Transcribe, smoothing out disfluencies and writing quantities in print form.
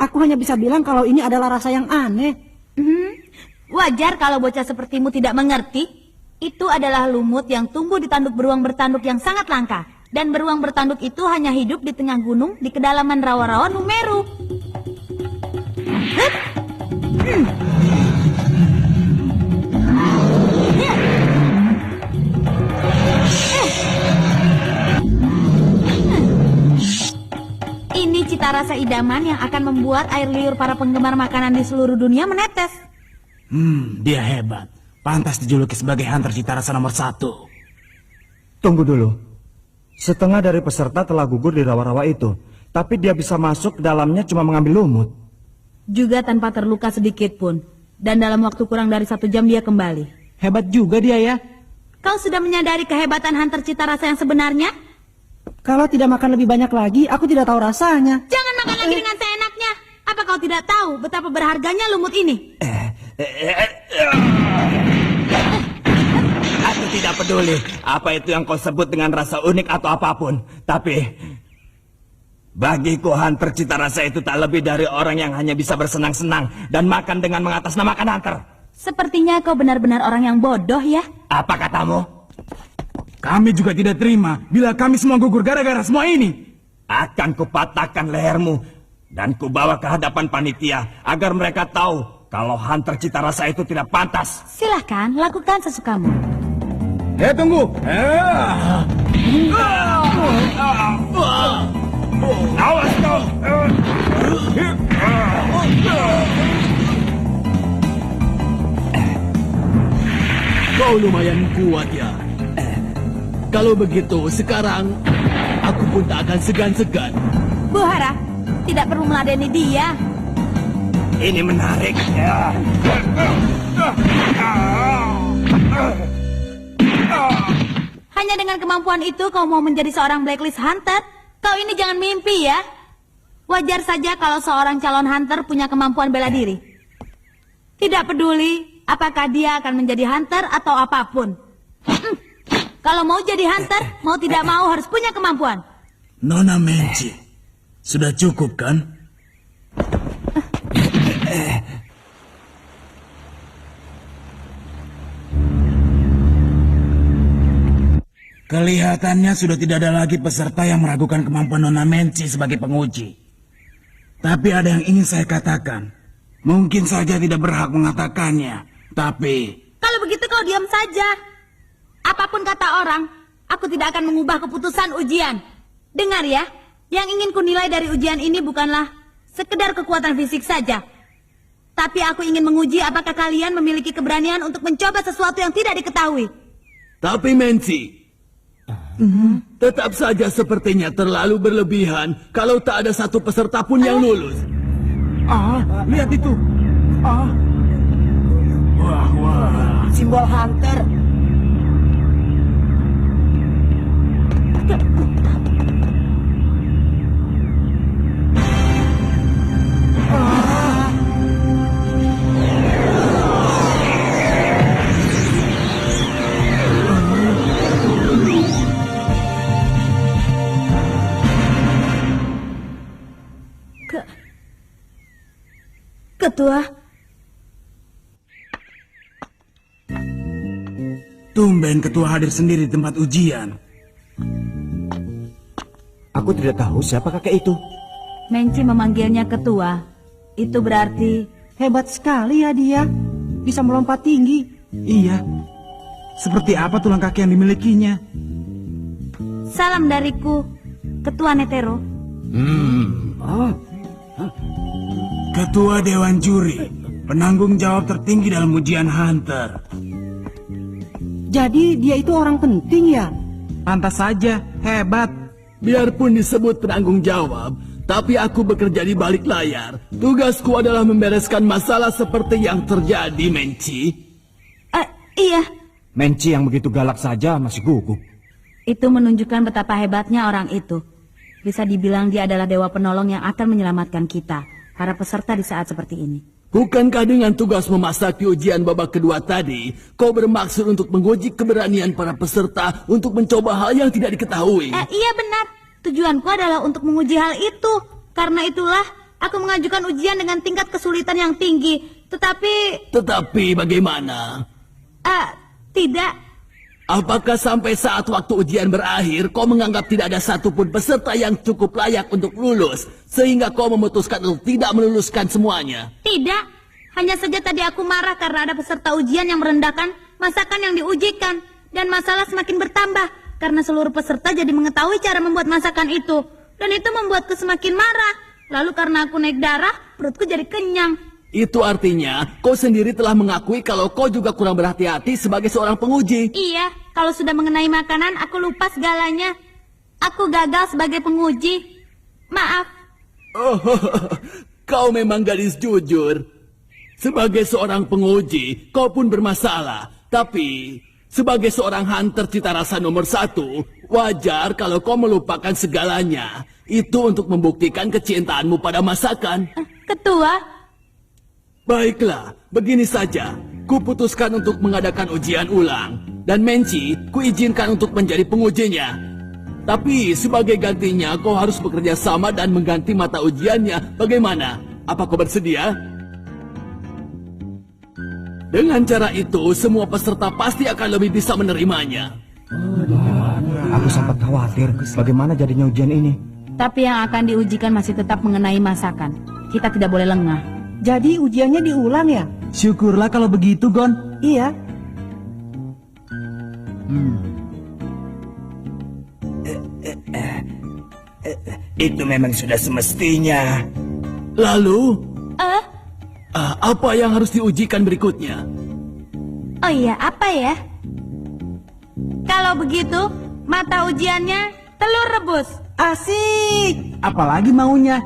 Aku hanya bisa bilang kalau ini adalah rasa yang aneh. Wajar kalau bocah sepertimu tidak mengerti. Itu adalah lumut yang tumbuh di tanduk beruang bertanduk yang sangat langka. Dan beruang bertanduk itu hanya hidup di tengah gunung di kedalaman rawa-rawa Numeru. Ini cita rasa idaman yang akan membuat air liur para penggemar makanan di seluruh dunia menetes. Dia hebat. Pantas dijuluki sebagai hunter cita rasa nomor 1. Tunggu dulu. Setengah dari peserta telah gugur di rawa-rawa itu, tapi dia bisa masuk ke dalamnya cuma mengambil lumut. Juga tanpa terluka sedikit pun. Dan dalam waktu kurang dari 1 jam dia kembali. Hebat juga dia ya. Kau sudah menyadari kehebatan hunter cita rasa yang sebenarnya? Kalau tidak makan lebih banyak lagi, aku tidak tahu rasanya. Jangan makan lagi dengan seenaknya. Apa kau tidak tahu betapa berharganya lumut ini? Aku tidak peduli apa itu yang kau sebut dengan rasa unik atau apapun. Tapi bagiku hunter cita rasa itu tak lebih dari orang yang hanya bisa bersenang-senang dan makan dengan mengatasnamakan hunter. Sepertinya kau benar-benar orang yang bodoh ya. Apa katamu? Kami juga tidak terima bila kami semua gugur gara-gara semua ini. Akan kupatahkan lehermu dan kubawa ke hadapan panitia agar mereka tahu kalau hunter cita rasa itu tidak pantas. Silahkan, lakukan sesukamu. Tunggu. Awas kau! Kau lumayan kuat ya. Kalau begitu, sekarang aku pun tak akan segan-segan. Bu Hara, tidak perlu meladeni dia. Ini menarik. Hanya dengan kemampuan itu kau mau menjadi seorang blacklist hunter? Kau ini jangan mimpi ya. Wajar saja kalau seorang calon hunter punya kemampuan bela diri. Tidak peduli apakah dia akan menjadi hunter atau apapun. Kalau mau jadi hunter, mau tidak mau harus punya kemampuan. Nona Menci, sudah cukup kan? Kelihatannya sudah tidak ada lagi peserta yang meragukan kemampuan Nona Menci sebagai penguji. Tapi ada yang ingin saya katakan. Mungkin saja tidak berhak mengatakannya, tapi... Kalau begitu kau diam saja. Apapun kata orang, aku tidak akan mengubah keputusan ujian. Dengar ya, yang ingin kunilai dari ujian ini bukanlah sekedar kekuatan fisik saja. Tapi aku ingin menguji apakah kalian memiliki keberanian untuk mencoba sesuatu yang tidak diketahui. Tapi Menci, tetap saja sepertinya terlalu berlebihan kalau tak ada satu peserta pun yang lulus. Lihat itu. Wah. Simbol hunter. Ketua, Tumben ketua hadir sendiri di tempat ujian. Aku tidak tahu siapa kakek itu. Menci memanggilnya ketua. Itu berarti Hebat sekali ya dia. Bisa melompat tinggi. Iya. Seperti apa tulang kaki yang dimilikinya? salam dariku, Ketua Netero. Ketua Dewan Juri, penanggung jawab tertinggi dalam ujian Hunter. Jadi dia itu orang penting ya? Pantas saja, hebat. Biarpun disebut penanggung jawab, tapi aku bekerja di balik layar. Tugasku adalah membereskan masalah seperti yang terjadi, Menci. Iya. Menci yang begitu galak saja masih gugup. Itu menunjukkan betapa hebatnya orang itu. Bisa dibilang dia adalah dewa penolong yang akan menyelamatkan kita, para peserta di saat seperti ini. Bukankah dengan tugas memasuki ujian babak kedua tadi, kau bermaksud untuk menguji keberanian para peserta untuk mencoba hal yang tidak diketahui? Iya benar. Tujuanku adalah untuk menguji hal itu. Karena itulah aku mengajukan ujian dengan tingkat kesulitan yang tinggi. Tetapi bagaimana? Tidak. Apakah sampai saat waktu ujian berakhir, kau menganggap tidak ada satupun peserta yang cukup layak untuk lulus, sehingga kau memutuskan untuk tidak meluluskan semuanya? Tidak. Hanya saja tadi aku marah karena ada peserta ujian yang merendahkan masakan yang diujikan. Dan masalah semakin bertambah karena seluruh peserta jadi mengetahui cara membuat masakan itu. Dan itu membuatku semakin marah. Lalu karena aku naik darah, perutku jadi kenyang. Itu artinya kau sendiri telah mengakui kalau kau juga kurang berhati-hati sebagai seorang penguji. Iya, kalau sudah mengenai makanan, aku lupa segalanya. Aku gagal sebagai penguji. Maaf. Oh, kau memang gadis jujur. Sebagai seorang penguji, kau pun bermasalah. Tapi, sebagai seorang hunter cita rasa nomor 1, wajar kalau kau melupakan segalanya. Itu untuk membuktikan kecintaanmu pada masakan. Ketua, Baiklah, begini saja. Kuputuskan untuk mengadakan ujian ulang. Dan Menci, kuizinkan untuk menjadi pengujinya. Tapi sebagai gantinya, kau harus bekerja sama dan mengganti mata ujiannya. Bagaimana? Apa kau bersedia? Dengan cara itu, semua peserta pasti akan lebih bisa menerimanya. Aku sempat khawatir bagaimana jadinya ujian ini. tapi yang akan diujikan masih tetap mengenai masakan. Kita tidak boleh lengah. Jadi ujiannya diulang ya? Syukurlah kalau begitu, Gon. Iya. Itu memang sudah semestinya. Lalu, apa yang harus diujikan berikutnya? Oh iya, apa ya? Kalau begitu, mata ujiannya telur rebus. Asik. Apalagi maunya?